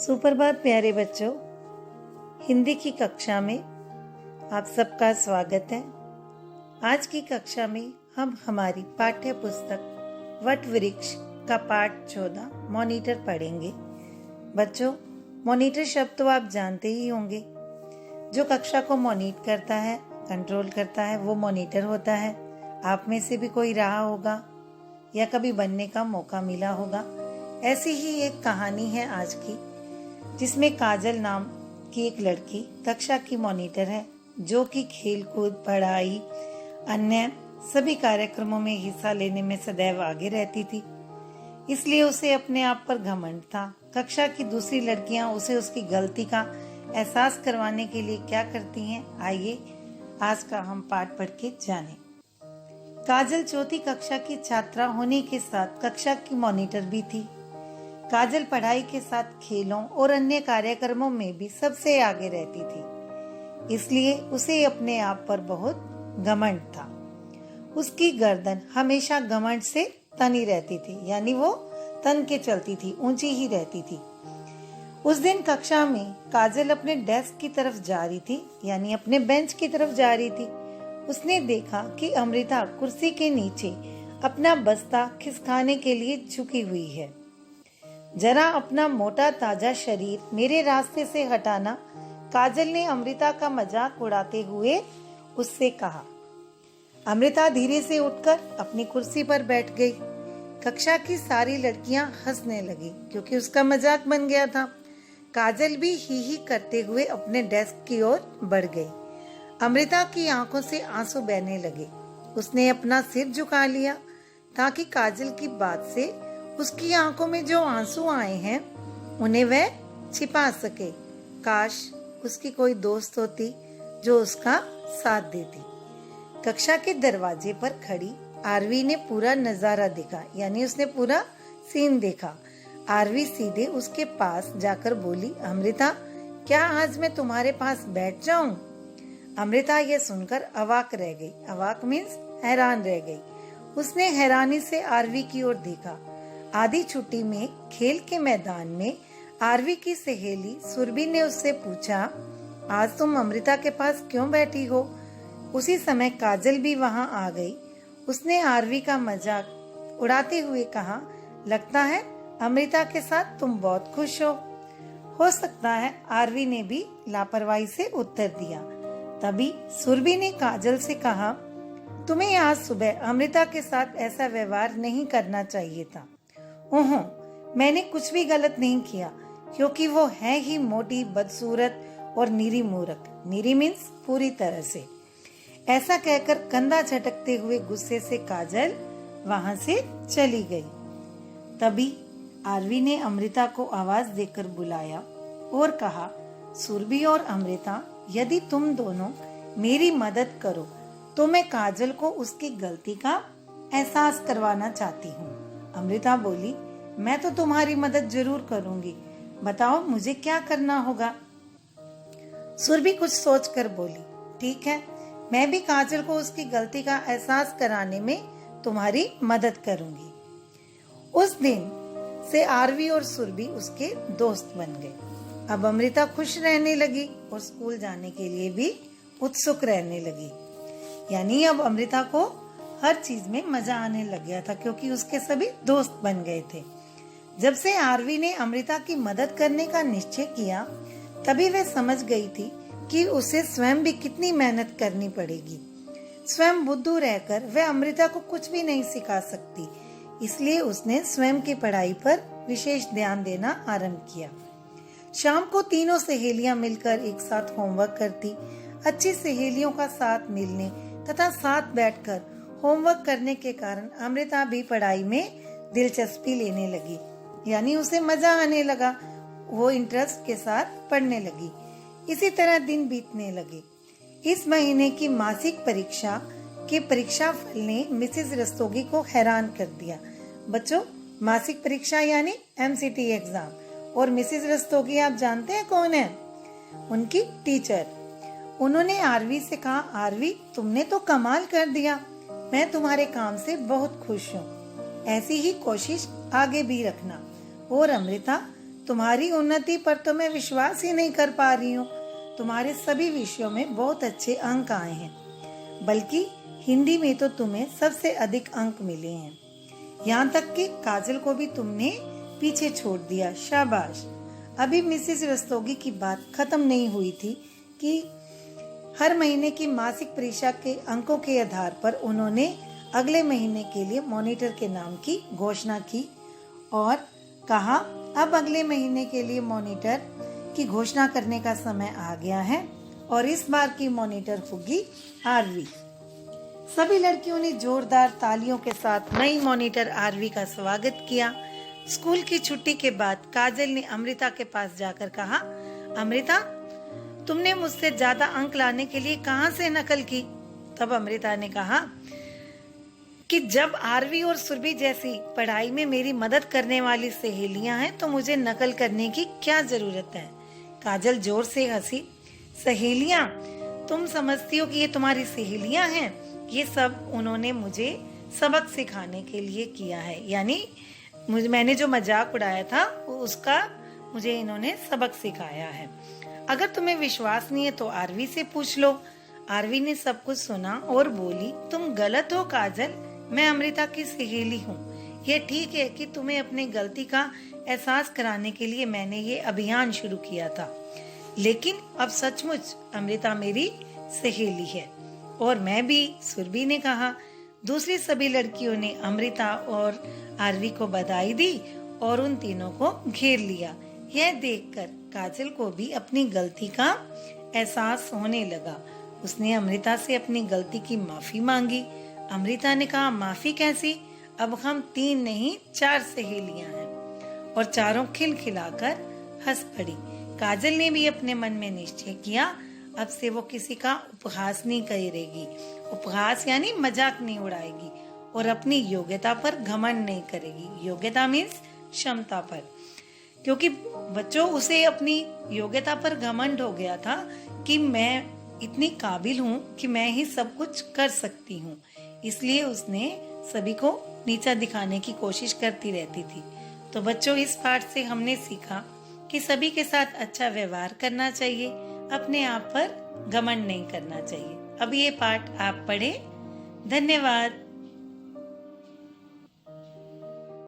सुप्रभात प्यारे बच्चों, हिंदी की कक्षा में आप सबका स्वागत है। आज की कक्षा में हम हमारी पाठ्य पुस्तक वट वृक्ष का पाठ 14 मॉनिटर पढ़ेंगे। बच्चों, मॉनिटर शब्द तो आप जानते ही होंगे। जो कक्षा को मॉनिटर करता है, कंट्रोल करता है, वो मॉनिटर होता है। आप में से भी कोई रहा होगा या कभी बनने का मौका मिला होगा। ऐसी ही एक कहानी है आज की, जिसमें काजल नाम की एक लड़की कक्षा की मॉनिटर है, जो कि खेल कूद, पढ़ाई, अन्य सभी कार्यक्रमों में हिस्सा लेने में सदैव आगे रहती थी। इसलिए उसे अपने आप पर घमंड था। कक्षा की दूसरी लड़कियां उसे उसकी गलती का एहसास करवाने के लिए क्या करती हैं, आइए आज का हम पाठ पढ़ के जानें। काजल चौथी कक्षा की छात्रा होने के साथ कक्षा की मॉनिटर भी थी। काजल पढ़ाई के साथ खेलों और अन्य कार्यक्रमों में भी सबसे आगे रहती थी, इसलिए उसे अपने आप पर बहुत घमंड था। उसकी गर्दन हमेशा घमंड से तनी रहती थी, यानी वो तन के चलती थी, ऊंची ही रहती थी। उस दिन कक्षा में काजल अपने डेस्क की तरफ जा रही थी, यानी अपने बेंच की तरफ जा रही थी। उसने देखा कि अमृता कुर्सी के नीचे अपना बस्ता खिसकाने के लिए झुकी हुई है। जरा अपना मोटा ताजा शरीर मेरे रास्ते से हटाना, काजल ने अमृता का मजाक उड़ाते हुए उससे कहा। अमृता धीरे से उठकर अपनी कुर्सी पर बैठ गई। कक्षा की सारी लड़कियां हंसने लगी, क्योंकि उसका मजाक बन गया था। काजल भी ही करते हुए अपने डेस्क की ओर बढ़ गई। अमृता की आंखों से आंसू बहने लगे। उसने अपना सिर झुका लिया ताकि काजल की बात से उसकी आंखों में जो आंसू आए हैं उन्हें वह छिपा सके। काश उसकी कोई दोस्त होती जो उसका साथ देती। कक्षा के दरवाजे पर खड़ी आरवी ने पूरा नजारा देखा, यानी उसने पूरा सीन देखा। आरवी सीधे उसके पास जाकर बोली, अमृता, क्या आज मैं तुम्हारे पास बैठ जाऊं? अमृता यह सुनकर अवाक रह गई। अवाक मीन्स हैरान रह गई। उसने हैरानी से आरवी की ओर देखा। आधी छुट्टी में खेल के मैदान में आरवी की सहेली सुरभि ने उससे पूछा, आज तुम अमृता के पास क्यों बैठी हो? उसी समय काजल भी वहां आ गई। उसने आरवी का मजाक उड़ाते हुए कहा, लगता है अमृता के साथ तुम बहुत खुश हो सकता है। आरवी ने भी लापरवाही से उत्तर दिया। तभी सुरभि ने काजल से कहा, तुम्हें आज सुबह अमृता के साथ ऐसा व्यवहार नहीं करना चाहिए था। ओहो, मैंने कुछ भी गलत नहीं किया, क्योंकि वो है ही मोटी, बदसूरत और नीरी मूर्ख। नीरी मीन्स पूरी तरह से। ऐसा कहकर कंधा झटकते हुए गुस्से से काजल वहां से चली गई। तभी आरवी ने अमृता को आवाज देकर बुलाया और कहा, सुरभि और अमृता, यदि तुम दोनों मेरी मदद करो तो मैं काजल को उसकी गलती का एहसास करवाना चाहती हूँ। अमृता बोली, मैं तो तुम्हारी मदद जरूर करूंगी, बताओ मुझे क्या करना होगा? सुरभि कुछ सोचकर बोली, ठीक है, मैं भी काजल को उसकी गलती का एहसास कराने में तुम्हारी मदद करूंगी। उस दिन से आरवी और सुरभि उसके दोस्त बन गए। अब अमृता खुश रहने लगी और स्कूल जाने के लिए भी उत्सुक रहने लगी। यानी अब अमृता को हर चीज में मजा आने लग गया था, क्योंकि उसके सभी दोस्त बन गए थे। जब से आरवी ने अमृता की मदद करने का निश्चय किया, तभी वह समझ गई थी कि उसे स्वयं भी कितनी मेहनत करनी पड़ेगी। स्वयं बुद्धू रहकर वह अमृता को कुछ भी नहीं सिखा सकती, इसलिए उसने स्वयं की पढ़ाई पर विशेष ध्यान देना आरंभ किया। शाम को तीनों सहेलियां मिलकर एक साथ होमवर्क करती। अच्छी सहेलियों का साथ मिलने तथा साथ बैठकर होमवर्क करने के कारण अमृता भी पढ़ाई में दिलचस्पी लेने लगी, यानी उसे मजा आने लगा। वो इंटरेस्ट के साथ पढ़ने लगी। इसी तरह दिन बीतने लगे। इस महीने की मासिक परीक्षा के परीक्षाफल ने मिसेस रस्तोगी को हैरान कर दिया। बच्चों, मासिक परीक्षा यानी MCT एग्जाम, और मिसेस रस्तोगी आप जानते हैं कौन है? उनकी टीचर। उन्होंने आरवी से कहा, आरवी, तुमने तो कमाल कर दिया, मैं तुम्हारे काम से बहुत खुश हूँ। ऐसी ही कोशिश आगे भी रखना। और अमृता, तुम्हारी उन्नति पर तो मैं विश्वास ही नहीं कर पा रही हूँ। तुम्हारे सभी विषयों में बहुत अच्छे अंक आए हैं, बल्कि हिंदी में तो तुम्हें सबसे अधिक अंक मिले हैं। यहाँ तक कि काजल को भी तुमने पीछे छोड़ दिया, शाबाश। अभी मिसेस रस्तोगी की बात खत्म नहीं हुई थी कि हर महीने की मासिक परीक्षा के अंकों के आधार पर उन्होंने अगले महीने के लिए मॉनिटर के नाम की घोषणा की और कहा, अब अगले महीने के लिए मॉनिटर की घोषणा करने का समय आ गया है और इस बार की मॉनिटर होगी आरवी। सभी लड़कियों ने जोरदार तालियों के साथ नई मॉनिटर आरवी का स्वागत किया। स्कूल की छुट्टी के बाद काजल ने अमृता के पास जाकर कहा, अमृता, तुमने मुझसे ज्यादा अंक लाने के लिए कहाँ से नकल की? तब अमृता ने कहा कि जब आरवी और सुरभि जैसी पढ़ाई में मेरी मदद करने वाली सहेलियां हैं तो मुझे नकल करने की क्या जरूरत है। काजल जोर से हंसी। सहेलियां? तुम समझती हो कि ये तुम्हारी सहेलियां हैं? ये सब उन्होंने मुझे सबक सिखाने के लिए किया है, यानी मैंने जो मजाक उड़ाया था उसका मुझे इन्होंने सबक सिखाया है। अगर तुम्हें विश्वास नहीं है तो आरवी से पूछ लो। आरवी ने सब कुछ सुना और बोली, तुम गलत हो काजल, मैं अमृता की सहेली हूँ। ये ठीक है कि तुम्हें अपनी गलती का एहसास कराने के लिए मैंने ये अभियान शुरू किया था, लेकिन अब सचमुच अमृता मेरी सहेली है और मैं भी। सुरभि ने कहा। दूसरी सभी लड़कियों ने अमृता और आरवी को बधाई दी और उन तीनों को घेर लिया। यह देखकर काजल को भी अपनी गलती का एहसास होने लगा। उसने अमृता से अपनी गलती की माफी मांगी। अमृता ने कहा, माफी कैसी? अब हम 3 नहीं 4 सहेलियां हैं। और चारों खिलखिलाकर हंस पड़ी। काजल ने भी अपने मन में निश्चय किया, अब से वो किसी का उपहास नहीं करेगी। उपहास यानी मजाक नहीं उड़ाएगी और अपनी योग्यता पर घमंड नहीं करेगी। योग्यता मीन्स क्षमता पर, क्योंकि बच्चों उसे अपनी योग्यता पर घमंड हो गया था कि मैं इतनी काबिल हूँ कि मैं ही सब कुछ कर सकती हूँ। इसलिए उसने सभी को नीचा दिखाने की कोशिश करती रहती थी। तो बच्चों, इस पाठ से हमने सीखा कि सभी के साथ अच्छा व्यवहार करना चाहिए, अपने आप पर घमंड नहीं करना चाहिए। अब ये पाठ आप पढ़ें। धन्यवाद।